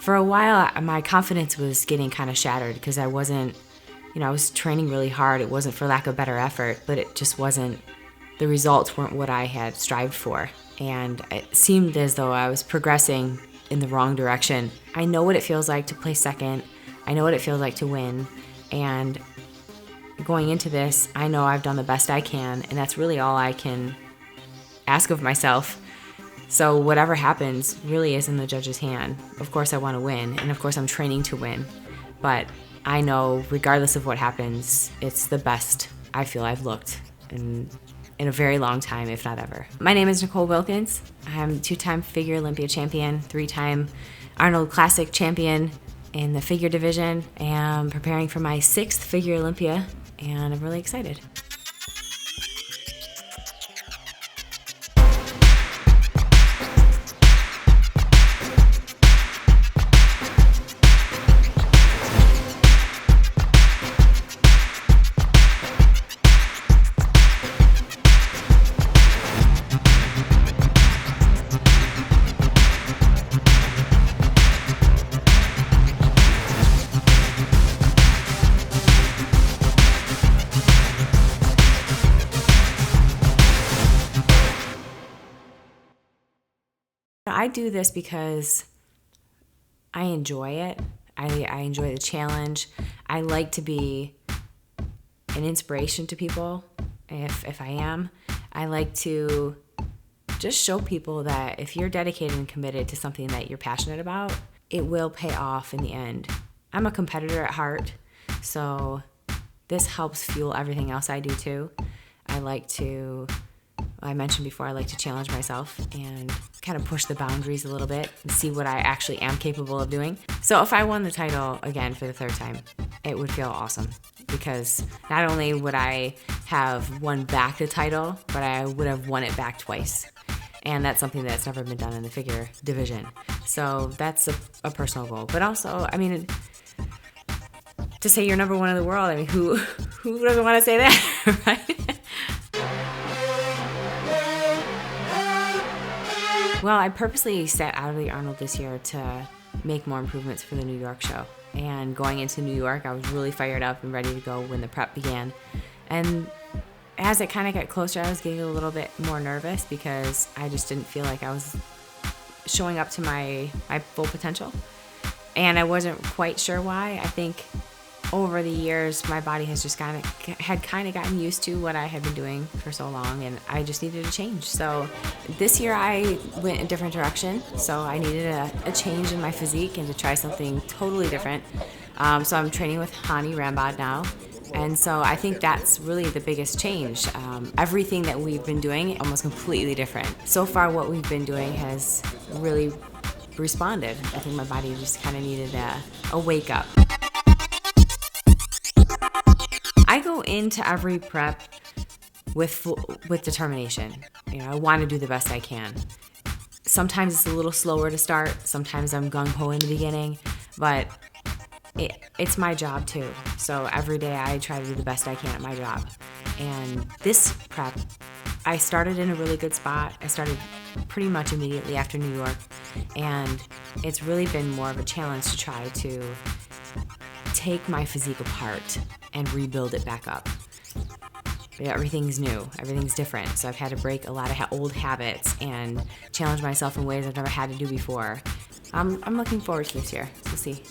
For a while, my confidence was getting kind of shattered because I wasn't, I was training really hard. It wasn't for lack of better effort, but it just wasn't, the results weren't what I had strived for. And it seemed as though I was progressing in the wrong direction. I know what it feels like to play second. I know what it feels like to win. And going into this, I know I've done the best I can, and that's really all I can ask of myself. So whatever happens really is in the judge's hand. Of course I want to win, and of course I'm training to win. But I know regardless of what happens, it's the best I feel I've looked in a very long time, if not ever. My name is Nicole Wilkins. I'm 2-time Figure Olympia Champion, 3-time Arnold Classic Champion in the figure division, and I'm preparing for my 6th Figure Olympia, and I'm really excited. I do this because I enjoy it. I enjoy the challenge. I like to be an inspiration to people, if I am. I like to just show people that if you're dedicated and committed to something that you're passionate about, it will pay off in the end. I'm a competitor at heart, so this helps fuel everything else I do too. I mentioned before, I like to challenge myself and kind of push the boundaries a little bit and see what I actually am capable of doing. So if I won the title again for the 3rd time, it would feel awesome because not only would I have won back the title, but I would have won it back twice. And that's something that's never been done in the figure division. So that's a personal goal. But also, to say you're number 1 in the world, who doesn't want to say that, right? Well, I purposely sat out of the Arnold this year to make more improvements for the New York show. And going into New York, I was really fired up and ready to go when the prep began. And as it kind of got closer, I was getting a little bit more nervous because I just didn't feel like I was showing up to my full potential. And I wasn't quite sure why. I think over the years, my body has just kind of gotten used to what I had been doing for so long, and I just needed a change. So this year I went a different direction. So I needed a change in my physique and to try something totally different. So I'm training with Hani Rambod now. And so I think that's really the biggest change. Everything that we've been doing, almost completely different. So far what we've been doing has really responded. I think my body just kind of needed a wake up. I go into every prep with determination. I want to do the best I can. Sometimes it's a little slower to start. Sometimes I'm gung-ho in the beginning, but it's my job too. So every day I try to do the best I can at my job. And this prep, I started in a really good spot. I started pretty much immediately after New York, and it's really been more of a challenge to try to take my physique apart and rebuild it back up. Everything's new, everything's different, so I've had to break a lot of old habits and challenge myself in ways I've never had to do before. I'm looking forward to this year. We'll see.